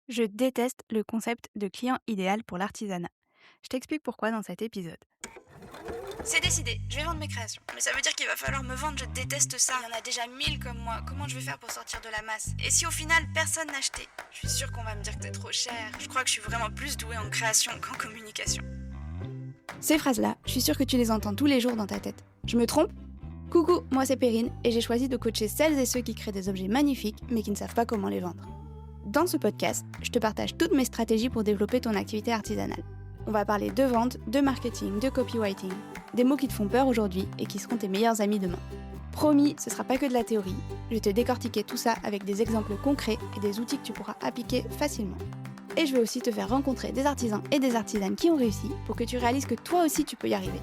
Je déteste le concept de client idéal pour l'artisanat. Je t'explique pourquoi dans cet épisode. C'est décidé, je vais vendre mes créations. Mais ça veut dire qu'il va falloir me vendre, je déteste ça. Il y en a déjà 1000 comme moi, comment je vais faire pour sortir de la masse? Et si au final personne n'a acheté? Je suis sûre qu'on va me dire que t'es trop cher. Je crois que je suis vraiment plus douée en création qu'en communication. Ces phrases-là, je suis sûre que tu les entends tous les jours dans ta tête. Je me trompe? Coucou, moi c'est Perrine et j'ai choisi de coacher celles et ceux qui créent des objets magnifiques mais qui ne savent pas comment les vendre. Dans ce podcast, je te partage toutes mes stratégies pour développer ton activité artisanale. On va parler de vente, de marketing, de copywriting, des mots qui te font peur aujourd'hui et qui seront tes meilleurs amis demain. Promis, ce sera pas que de la théorie, je vais te décortiquer tout ça avec des exemples concrets et des outils que tu pourras appliquer facilement. Et je vais aussi te faire rencontrer des artisans et des artisanes qui ont réussi pour que tu réalises que toi aussi tu peux y arriver.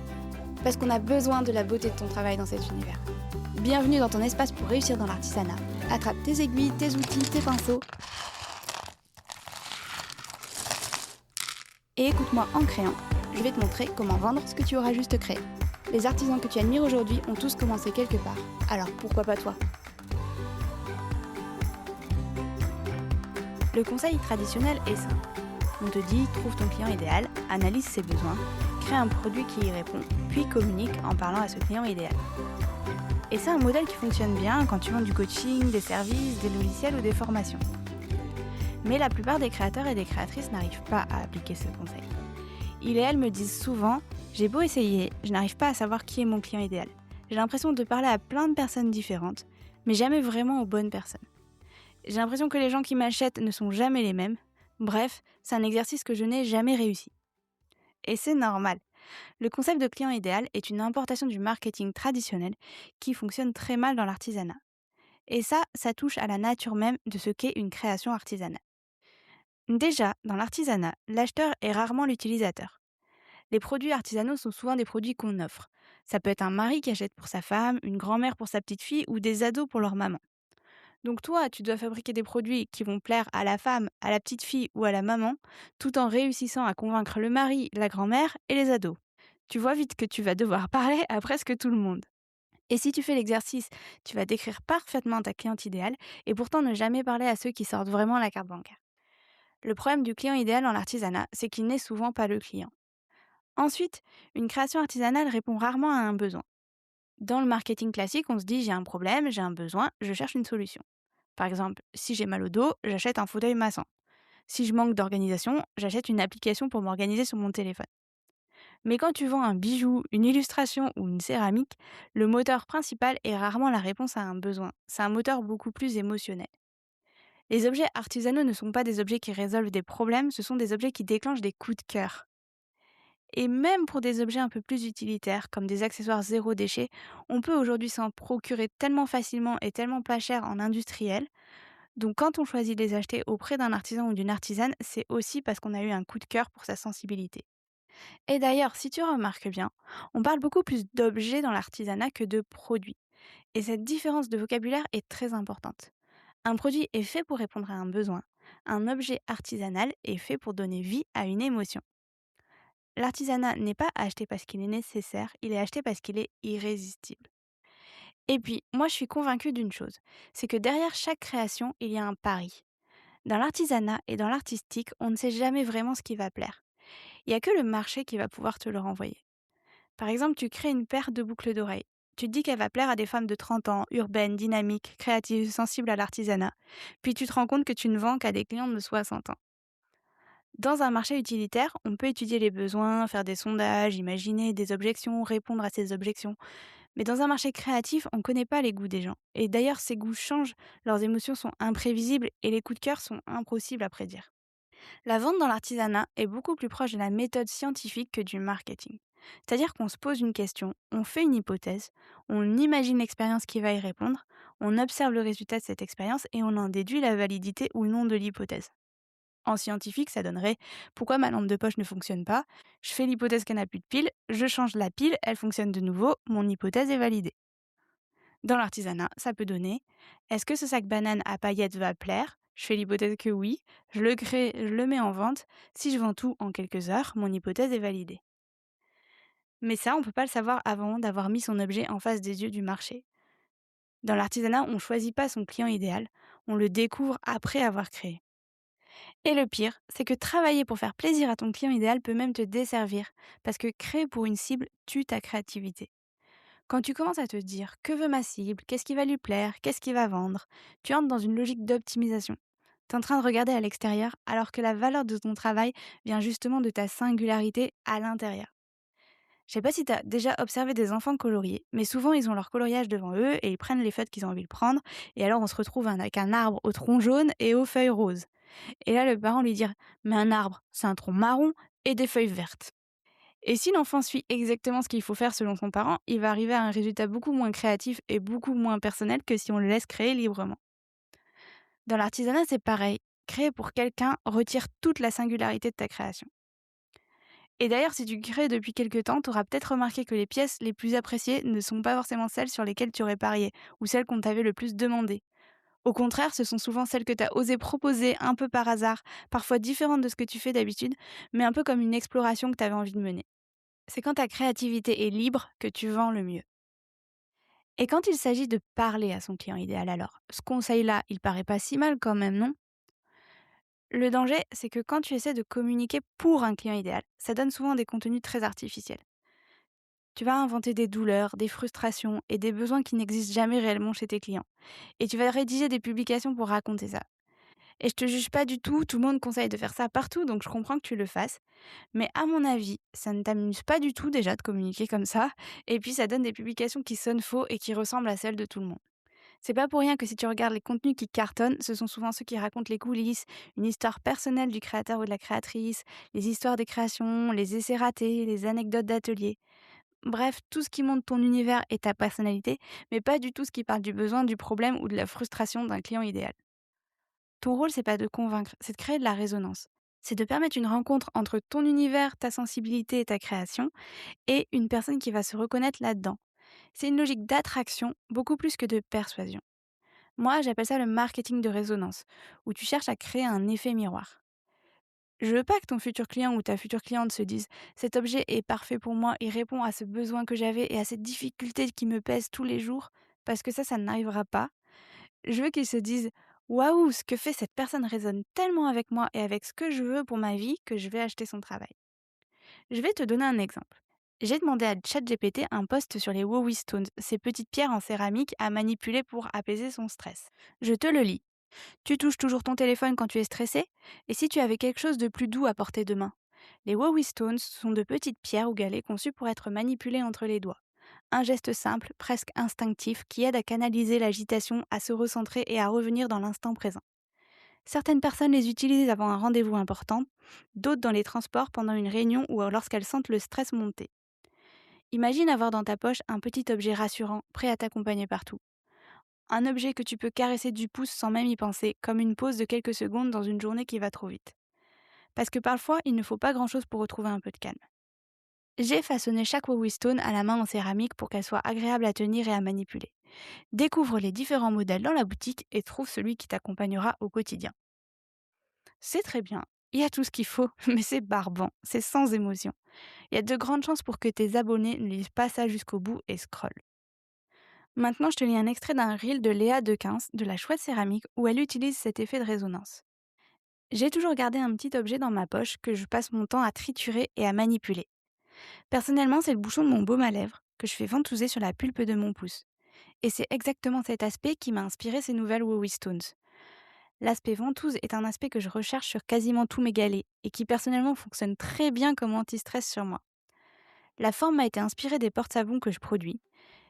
Parce qu'on a besoin de la beauté de ton travail dans cet univers. Bienvenue dans ton espace pour réussir dans l'artisanat. Attrape tes aiguilles, tes outils, tes pinceaux et écoute-moi en créant. Je vais te montrer comment vendre ce que tu auras juste créé. Les artisans que tu admires aujourd'hui ont tous commencé quelque part. Alors pourquoi pas toi? Le conseil traditionnel est simple. On te dit, trouve ton client idéal, analyse ses besoins, crée un produit qui y répond, puis communique en parlant à ce client idéal. Et c'est un modèle qui fonctionne bien quand tu vends du coaching, des services, des logiciels ou des formations. Mais la plupart des créateurs et des créatrices n'arrivent pas à appliquer ce conseil. Ils et elles me disent souvent « J'ai beau essayer, je n'arrive pas à savoir qui est mon client idéal. J'ai l'impression de parler à plein de personnes différentes, mais jamais vraiment aux bonnes personnes. J'ai l'impression que les gens qui m'achètent ne sont jamais les mêmes. Bref, c'est un exercice que je n'ai jamais réussi. » Et c'est normal. Le concept de client idéal est une importation du marketing traditionnel qui fonctionne très mal dans l'artisanat. Et ça touche à la nature même de ce qu'est une création artisanale. Déjà, dans l'artisanat, l'acheteur est rarement l'utilisateur. Les produits artisanaux sont souvent des produits qu'on offre. Ça peut être un mari qui achète pour sa femme, une grand-mère pour sa petite fille ou des ados pour leur maman. Donc toi, tu dois fabriquer des produits qui vont plaire à la femme, à la petite fille ou à la maman, tout en réussissant à convaincre le mari, la grand-mère et les ados. Tu vois vite que tu vas devoir parler à presque tout le monde. Et si tu fais l'exercice, tu vas décrire parfaitement ta cliente idéale et pourtant ne jamais parler à ceux qui sortent vraiment la carte bancaire. Le problème du client idéal en l'artisanat, c'est qu'il n'est souvent pas le client. Ensuite, une création artisanale répond rarement à un besoin. Dans le marketing classique, on se dit j'ai un problème, j'ai un besoin, je cherche une solution. Par exemple, si j'ai mal au dos, j'achète un fauteuil massant. Si je manque d'organisation, j'achète une application pour m'organiser sur mon téléphone. Mais quand tu vends un bijou, une illustration ou une céramique, le moteur principal est rarement la réponse à un besoin. C'est un moteur beaucoup plus émotionnel. Les objets artisanaux ne sont pas des objets qui résolvent des problèmes, ce sont des objets qui déclenchent des coups de cœur. Et même pour des objets un peu plus utilitaires, comme des accessoires zéro déchet, on peut aujourd'hui s'en procurer tellement facilement et tellement pas cher en industriel. Donc quand on choisit de les acheter auprès d'un artisan ou d'une artisane, c'est aussi parce qu'on a eu un coup de cœur pour sa sensibilité. Et d'ailleurs, si tu remarques bien, on parle beaucoup plus d'objets dans l'artisanat que de produits. Et cette différence de vocabulaire est très importante. Un produit est fait pour répondre à un besoin. Un objet artisanal est fait pour donner vie à une émotion. L'artisanat n'est pas acheté parce qu'il est nécessaire, il est acheté parce qu'il est irrésistible. Et puis, moi je suis convaincue d'une chose, c'est que derrière chaque création, il y a un pari. Dans l'artisanat et dans l'artistique, on ne sait jamais vraiment ce qui va plaire. Il n'y a que le marché qui va pouvoir te le renvoyer. Par exemple, tu crées une paire de boucles d'oreilles. Tu te dis qu'elle va plaire à des femmes de 30 ans, urbaines, dynamiques, créatives, sensibles à l'artisanat. Puis tu te rends compte que tu ne vends qu'à des clients de 60 ans. Dans un marché utilitaire, on peut étudier les besoins, faire des sondages, imaginer des objections, répondre à ces objections. Mais dans un marché créatif, on ne connaît pas les goûts des gens. Et d'ailleurs, ces goûts changent, leurs émotions sont imprévisibles et les coups de cœur sont impossibles à prédire. La vente dans l'artisanat est beaucoup plus proche de la méthode scientifique que du marketing. C'est-à-dire qu'on se pose une question, on fait une hypothèse, on imagine l'expérience qui va y répondre, on observe le résultat de cette expérience et on en déduit la validité ou non de l'hypothèse. En scientifique, ça donnerait pourquoi ma lampe de poche ne fonctionne pas. Je fais l'hypothèse qu'elle n'a plus de pile, je change la pile, elle fonctionne de nouveau, mon hypothèse est validée. Dans l'artisanat, ça peut donner est-ce que ce sac banane à paillettes va plaire? Je fais l'hypothèse que oui, je le crée, je le mets en vente. Si je vends tout en quelques heures, mon hypothèse est validée. Mais ça, on ne peut pas le savoir avant d'avoir mis son objet en face des yeux du marché. Dans l'artisanat, on ne choisit pas son client idéal, on le découvre après avoir créé. Et le pire, c'est que travailler pour faire plaisir à ton client idéal peut même te desservir, parce que créer pour une cible tue ta créativité. Quand tu commences à te dire que veut ma cible, qu'est-ce qui va lui plaire, qu'est-ce qui va vendre, tu entres dans une logique d'optimisation. Tu es en train de regarder à l'extérieur alors que la valeur de ton travail vient justement de ta singularité à l'intérieur. Je sais pas si tu as déjà observé des enfants coloriés, mais souvent ils ont leur coloriage devant eux et ils prennent les feutres qu'ils ont envie de prendre, et alors on se retrouve avec un arbre au tronc jaune et aux feuilles roses. Et là le parent lui dit: «Mais un arbre, c'est un tronc marron et des feuilles vertes». Et si l'enfant suit exactement ce qu'il faut faire selon son parent, il va arriver à un résultat beaucoup moins créatif et beaucoup moins personnel que si on le laisse créer librement. Dans l'artisanat, c'est pareil. Créer pour quelqu'un retire toute la singularité de ta création. Et d'ailleurs, si tu crées depuis quelques temps, tu auras peut-être remarqué que les pièces les plus appréciées ne sont pas forcément celles sur lesquelles tu aurais parié, ou celles qu'on t'avait le plus demandé. Au contraire, ce sont souvent celles que tu as osé proposer un peu par hasard, parfois différentes de ce que tu fais d'habitude, mais un peu comme une exploration que tu avais envie de mener. C'est quand ta créativité est libre que tu vends le mieux. Et quand il s'agit de parler à son client idéal alors, ce conseil-là, il paraît pas si mal quand même, non? Le danger, c'est que quand tu essaies de communiquer pour un client idéal, ça donne souvent des contenus très artificiels. Tu vas inventer des douleurs, des frustrations et des besoins qui n'existent jamais réellement chez tes clients. Et tu vas rédiger des publications pour raconter ça. Et je te juge pas du tout le monde conseille de faire ça partout, donc je comprends que tu le fasses. Mais à mon avis, ça ne t'amuse pas du tout déjà de communiquer comme ça, et puis ça donne des publications qui sonnent faux et qui ressemblent à celles de tout le monde. C'est pas pour rien que si tu regardes les contenus qui cartonnent, ce sont souvent ceux qui racontent les coulisses, une histoire personnelle du créateur ou de la créatrice, les histoires des créations, les essais ratés, les anecdotes d'atelier. Bref, tout ce qui montre ton univers et ta personnalité, mais pas du tout ce qui parle du besoin, du problème ou de la frustration d'un client idéal. Ton rôle, c'est pas de convaincre, c'est de créer de la résonance. C'est de permettre une rencontre entre ton univers, ta sensibilité et ta création, et une personne qui va se reconnaître là-dedans. C'est une logique d'attraction beaucoup plus que de persuasion. Moi, j'appelle ça le marketing de résonance, où tu cherches à créer un effet miroir. Je veux pas que ton futur client ou ta future cliente se dise: «Cet objet est parfait pour moi, il répond à ce besoin que j'avais et à cette difficulté qui me pèse tous les jours», parce que ça n'arrivera pas. Je veux qu'ils se disent: «Waouh, ce que fait cette personne résonne tellement avec moi et avec ce que je veux pour ma vie que je vais acheter son travail». Je vais te donner un exemple. J'ai demandé à ChatGPT un post sur les Wowie Stones, ces petites pierres en céramique à manipuler pour apaiser son stress. Je te le lis. Tu touches toujours ton téléphone quand tu es stressé? Et si tu avais quelque chose de plus doux à porter de main? Les Wowie Stones sont de petites pierres ou galets conçues pour être manipulées entre les doigts. Un geste simple, presque instinctif, qui aide à canaliser l'agitation, à se recentrer et à revenir dans l'instant présent. Certaines personnes les utilisent avant un rendez-vous important, d'autres dans les transports pendant une réunion ou lorsqu'elles sentent le stress monter. Imagine avoir dans ta poche un petit objet rassurant, prêt à t'accompagner partout. Un objet que tu peux caresser du pouce sans même y penser, comme une pause de quelques secondes dans une journée qui va trop vite. Parce que parfois, il ne faut pas grand-chose pour retrouver un peu de calme. J'ai façonné chaque Wowie Stone à la main en céramique pour qu'elle soit agréable à tenir et à manipuler. Découvre les différents modèles dans la boutique et trouve celui qui t'accompagnera au quotidien. C'est très bien, il y a tout ce qu'il faut, mais c'est barbant, c'est sans émotion. Il y a de grandes chances pour que tes abonnés ne lisent pas ça jusqu'au bout et scrollent. Maintenant, je te lis un extrait d'un reel de Léa Dequins, de la Chouette Céramique, où elle utilise cet effet de résonance. J'ai toujours gardé un petit objet dans ma poche que je passe mon temps à triturer et à manipuler. Personnellement, c'est le bouchon de mon baume à lèvres, que je fais ventouser sur la pulpe de mon pouce. Et c'est exactement cet aspect qui m'a inspiré ces nouvelles Wowie Stones. L'aspect ventouse est un aspect que je recherche sur quasiment tous mes galets, et qui personnellement fonctionne très bien comme anti-stress sur moi. La forme m'a été inspirée des porte-savons que je produis.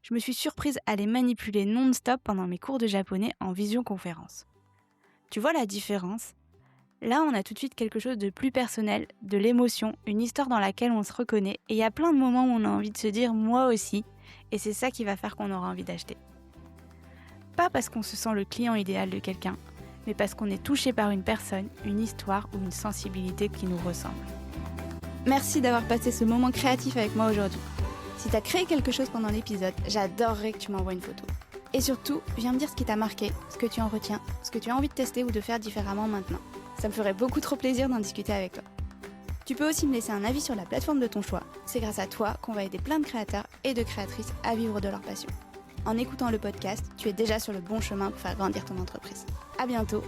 Je me suis surprise à les manipuler non-stop pendant mes cours de japonais en visioconférence. Tu vois la différence? Là, on a tout de suite quelque chose de plus personnel, de l'émotion, une histoire dans laquelle on se reconnaît, et il y a plein de moments où on a envie de se dire « moi aussi », et c'est ça qui va faire qu'on aura envie d'acheter. Pas parce qu'on se sent le client idéal de quelqu'un, mais parce qu'on est touché par une personne, une histoire ou une sensibilité qui nous ressemble. Merci d'avoir passé ce moment créatif avec moi aujourd'hui. Si tu as créé quelque chose pendant l'épisode, j'adorerais que tu m'envoies une photo. Et surtout, viens me dire ce qui t'a marqué, ce que tu en retiens, ce que tu as envie de tester ou de faire différemment maintenant. Ça me ferait beaucoup trop plaisir d'en discuter avec toi. Tu peux aussi me laisser un avis sur la plateforme de ton choix. C'est grâce à toi qu'on va aider plein de créateurs et de créatrices à vivre de leur passion. En écoutant le podcast, tu es déjà sur le bon chemin pour faire grandir ton entreprise. À bientôt